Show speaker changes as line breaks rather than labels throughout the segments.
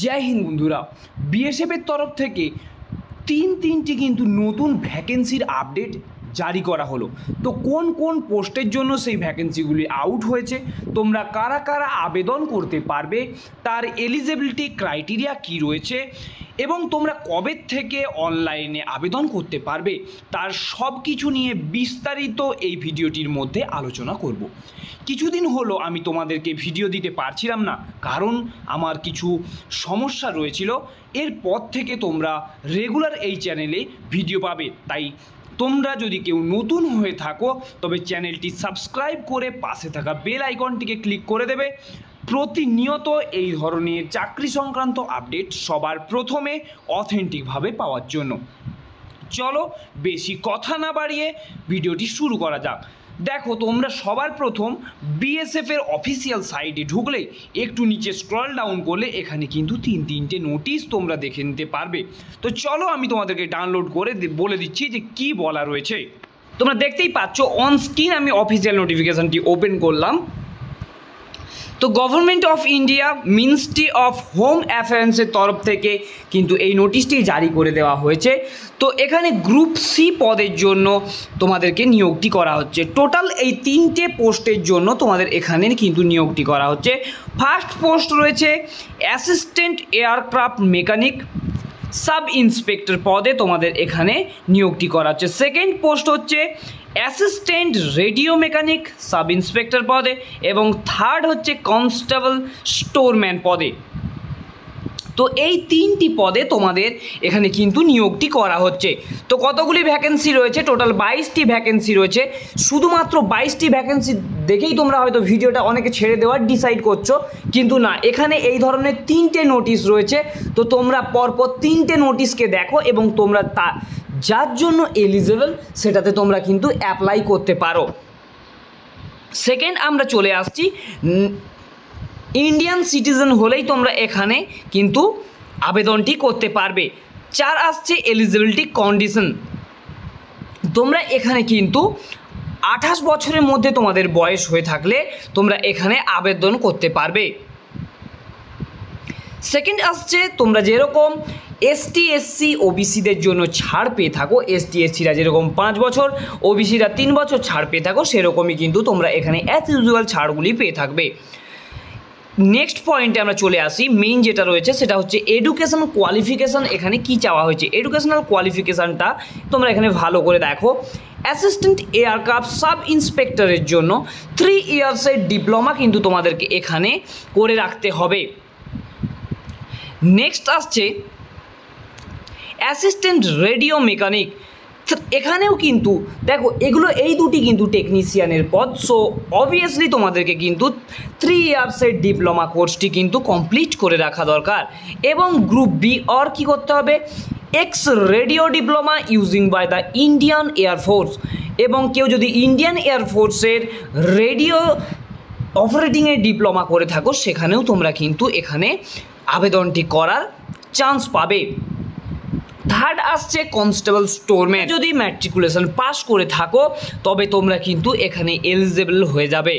জয় হিন্দ বন্ধুরা। বিএসএফের তরফ থেকে তিনটি কিন্তু নতুন ভ্যাকেন্সির আপডেট জারি করা হলো। তো কোন কোন পোস্টের জন্য সেই ভ্যাকেন্সিগুলি আউট হয়েছে, তোমরা কারা কারা আবেদন করতে পারবে, তার এলিজিবিলিটি ক্রাইটেরিয়া কি রয়েছে এবং তোমরা কবে থেকে অনলাইনে আবেদন করতে পারবে, তার সব কিছু নিয়ে বিস্তারিত এই ভিডিওটির মধ্যে আলোচনা করব। কিছুদিন হলো আমি তোমাদেরকে ভিডিও দিতে পারছিলাম না, কারণ আমার কিছু সমস্যা রয়েছিল। এরপর থেকে তোমরা রেগুলার এই চ্যানেলে ভিডিও পাবে। তাই তোমরা যদি কেউ নতুন হয়ে থাকো তবে চ্যানেলটি সাবস্ক্রাইব করে পাশে থাকা বেল আইকনটিকে ক্লিক করে দেবে প্রতিনিয়ত এই ধরনের চাকরি সংক্রান্ত আপডেট সবার প্রথমে অথেন্টিকভাবে পাওয়ার জন্য। চলো বেশি কথা না বাড়িয়ে ভিডিওটি শুরু করা যাক। দেখো, তোমরা সবার প্রথম বিএসএফের অফিসিয়াল সাইটে ঢুকলে একটু নিচে স্ক্রল ডাউন করলে এখানে কিন্তু তিনটে নোটিশ তোমরা দেখে নিতে পারবে। তো চলো আমি তোমাদেরকে ডাউনলোড করে বলে দিচ্ছি যে কি বলা রয়েছে। তোমরা দেখতেই পাচ্ছ অন স্ক্রিন, আমি অফিসিয়াল নোটিফিকেশানটি ওপেন করলাম। তো government of India ministry of home অ্যাফেয়ার্সের তরফ থেকে কিন্তু এই নোটিশটি জারি করে দেওয়া হয়েছে। তো এখানে গ্রুপ সি পদের জন্য তোমাদেরকে নিয়োগটি করা হচ্ছে। টোটাল এই তিনটে পোস্টের জন্য তোমাদের এখানে কিন্তু নিয়োগটি করা হচ্ছে। ফার্স্ট পোস্ট রয়েছে assistant aircraft mechanic sub inspector পদে তোমাদের এখানে নিয়োগটি করা হচ্ছে। সেকেন্ড পোস্ট হচ্ছে assistant radio mechanic sub inspector পদে এবং থার্ড হচ্ছে কনস্টেবল স্টোরম্যান পদে। তো এই তিনটি পদে তোমাদের এখানে কিন্তু নিয়োগটি করা হচ্ছে। তো কতগুলি ভ্যাকেন্সি রয়েছে? টোটাল 22টি ভ্যাকেন্সি রয়েছে। শুধুমাত্র 22টি ভ্যাকেন্সি দেখেই তোমরা হয়তো ভিডিওটা অনেকে ছেড়ে দেওয়ার ডিসাইড করছো, কিন্তু না, এখানে এই ধরনের তিনটে নোটিশ রয়েছে। তো তোমরা পরপর তিনটে নোটিশকে দেখো এবং তোমরা যার জন্য এলিজেবল সেটাতে তোমরা কিন্তু অ্যাপ্লাই করতে পারো। সেকেন্ড আমরা চলে আসছি, ইন্ডিয়ান সিটিজেন হলেই তোমরা এখানে কিন্তু আবেদনটি করতে পারবে। 4 আসছে এলিজিবিলিটি কন্ডিশন। তোমরা এখানে কিন্তু 28 বছরের মধ্যে তোমাদের বয়স হয়ে থাকলে তোমরা এখানে আবেদন করতে পারবে। সেকেন্ড আসছে, তোমরা যেরকম এসটি এসসি ওবিসিদের জন্য ছাড় পেয়ে থাকো, এসটি এসসিরা যেরকম 5 বছর, ওবিসিরা 3 বছর ছাড় পেয়ে থাকো, সেরকমই কিন্তু তোমরা এখানে অ্যাজ ইউজুয়াল ছাড়গুলি পেয়ে থাকবে। নেক্সট পয়েন্টে আমরা চলে আসি। মেইন যেটা রয়েছে সেটা হচ্ছে এডুকেশন কোয়ালিফিকেশান। এখানে কি চাওয়া হয়েছে? এডুকেশনাল কোয়ালিফিকেশানটা তোমরা এখানে ভালো করে দেখো। অ্যাসিস্ট্যান্ট এয়ারক্রাফট সাব ইন্সপেক্টরের জন্য 3 ইয়ার্সের ডিপ্লোমা কিন্তু তোমাদেরকে এখানে করে রাখতে হবে। নেক্সট আসছে অ্যাসিস্ট্যান্ট রেডিও মেকানিক। এখানেও কিন্তু দেখো, এগুলো এই দুটি কিন্তু টেকনিশিয়ানের পদ। সো অবভিয়াসলি তোমাদেরকে কিন্তু 3 ইয়ার্সের ডিপ্লোমা কোর্সটি কিন্তু কমপ্লিট করে রাখা দরকার। এবং গ্রুপ বি অর কী করতে হবে? Ex radio diploma using by the Indian air force. এবং কেউ যদি ইন্ডিয়ান এয়ারফোর্সের রেডিও অপারেটিংয়ের ডিপ্লোমা করে থাকো, সেখানেও তোমরা কিন্তু এখানে আবেদনটি করার চান্স পাবে। থার্ড আসছে কনস্টেবল স্টোরম্যান। যদি ম্যাট্রিকুলেশন পাস করে থাকো তবে তোমরা কিন্তু এখানে এলিজিবল হয়ে যাবে।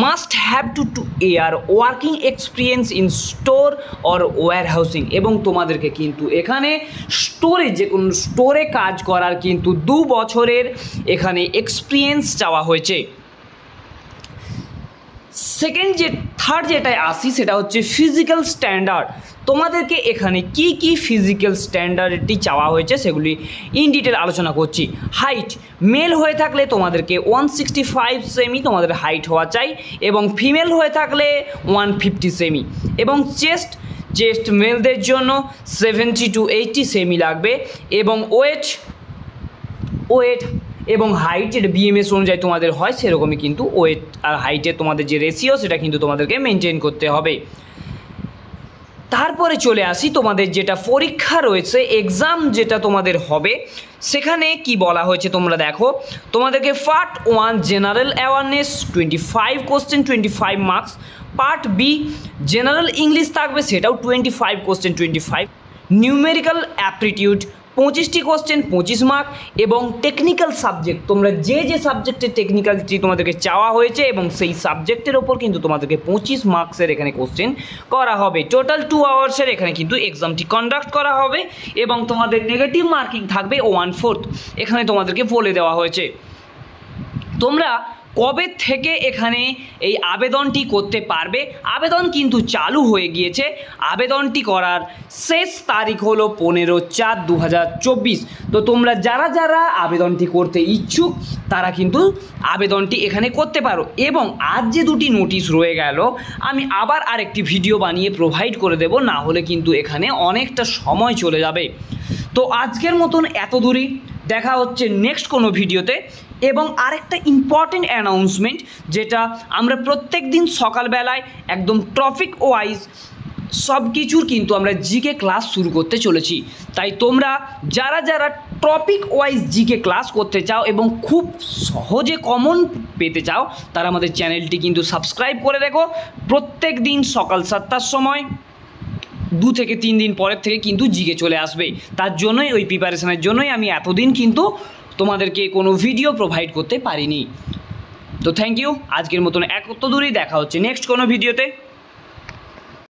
Must have two year working experience in store or warehousing. এবং তোমাদেরকে কিন্তু এখানে স্টোরে, যে কোনো স্টোরে কাজ করার কিন্তু 2 বছরের এখানে এক্সপিরিয়েন্স চাওয়া হয়েছে। থার্ড যেটায় আসি সেটা হচ্ছে ফিজিক্যাল স্ট্যান্ডার্ড। তোমাদেরকে এখানে কি কি ফিজিক্যাল স্ট্যান্ডার্ডটি চাওয়া হয়েছে সেগুলি ইন ডিটেল আলোচনা করছি। হাইট, মেল হয়ে থাকলে তোমাদেরকে 165 সেমি তোমাদের হাইট হওয়া চাই এবং ফিমেল হয়ে থাকলে 150 সেমি। এবং চেস্ট মেলদের জন্য 70 to 80 সেমি লাগবে। এবং ওয়েট এবং হাইট, যেটা বিএমএস অনুযায়ী তোমাদের হয় সেরকমই কিন্তু ওয়েট আর হাইটের তোমাদের যে রেশিও সেটা কিন্তু তোমাদেরকে মেনটেন করতে হবে। তারপরে চলে আসি তোমাদের যেটা পরীক্ষা রয়েছে, এক্সাম যেটা তোমাদের হবে, সেখানে কি বলা হয়েছে তোমরা দেখো। তোমাদেরকে part 1 general awareness 25 question 25 marks. Part B general English থাকবে, সেটাও 25 কোশ্চেন 25। নিউমেরিক্যাল অ্যাপটিটিউড 25টি কোশ্চেন 25 মার্ক এবং টেকনিক্যাল সাবজেক্ট, তোমরা যে যে সাবজেক্টের টেকনিক্যালিটি তোমাদেরকে চাওয়া হয়েছে এবং সেই সাবজেক্টের ওপর কিন্তু তোমাদেরকে 25 মার্কসের এখানে কোশ্চেন করা হবে। টোটাল 2 আওয়ার্সের এখানে কিন্তু এক্সামটি কন্ডাক্ট করা হবে এবং তোমাদের নেগেটিভ মার্কিং থাকবে 1/4, এখানে তোমাদেরকে বলে দেওয়া হয়েছে। তোমরা কবে থেকে এখানে এই আবেদনটি করতে পারবে? আবেদন কিন্তু চালু হয়ে গিয়েছে। আবেদনটি করার শেষ তারিখ হলো 15/4/2024। তো তোমরা যারা যারা আবেদনটি করতে ইচ্ছুক তারা কিন্তু আবেদনটি এখানে করতে পারো। এবং আজ যে দুটি নোটিশ রয়ে গেল, আমি আবার আরেকটি ভিডিও বানিয়ে প্রোভাইড করে দেব, না হলে কিন্তু এখানে অনেকটা সময় চলে যাবে। তো আজকের মতন এত দূরই, দেখা হচ্ছে নেক্সট কোনো ভিডিওতে। এবং আরেকটা ইম্পর্টেন্ট অ্যানাউন্সমেন্ট, যেটা আমরা প্রত্যেক দিন সকালবেলায় একদম টপিক ওয়াইজ সব কিছুর কিন্তু আমরা জিকে ক্লাস শুরু করতে চলেছি। তাই তোমরা যারা যারা টপিক ওয়াইজ জিকে ক্লাস করতে চাও এবং খুব সহজে কমন পেতে চাও, তারা আমাদের চ্যানেলটি কিন্তু সাবস্ক্রাইব করে রেখো। প্রত্যেক দিন সকাল 7টার সময় 2 থেকে 3 দিন পরের থেকে কিন্তু জিকে চলে আসবে। তার জন্যই, ওই প্রিপারেশনের জন্যই আমি এতদিন কিন্তু তোমাদেরকে কোনো ভিডিও প্রোভাইড করতে পারিনি। তো থ্যাংক ইউ। আজকের মতন এত দূরেই, দেখা হচ্ছে নেক্সট কোনো ভিডিওতে।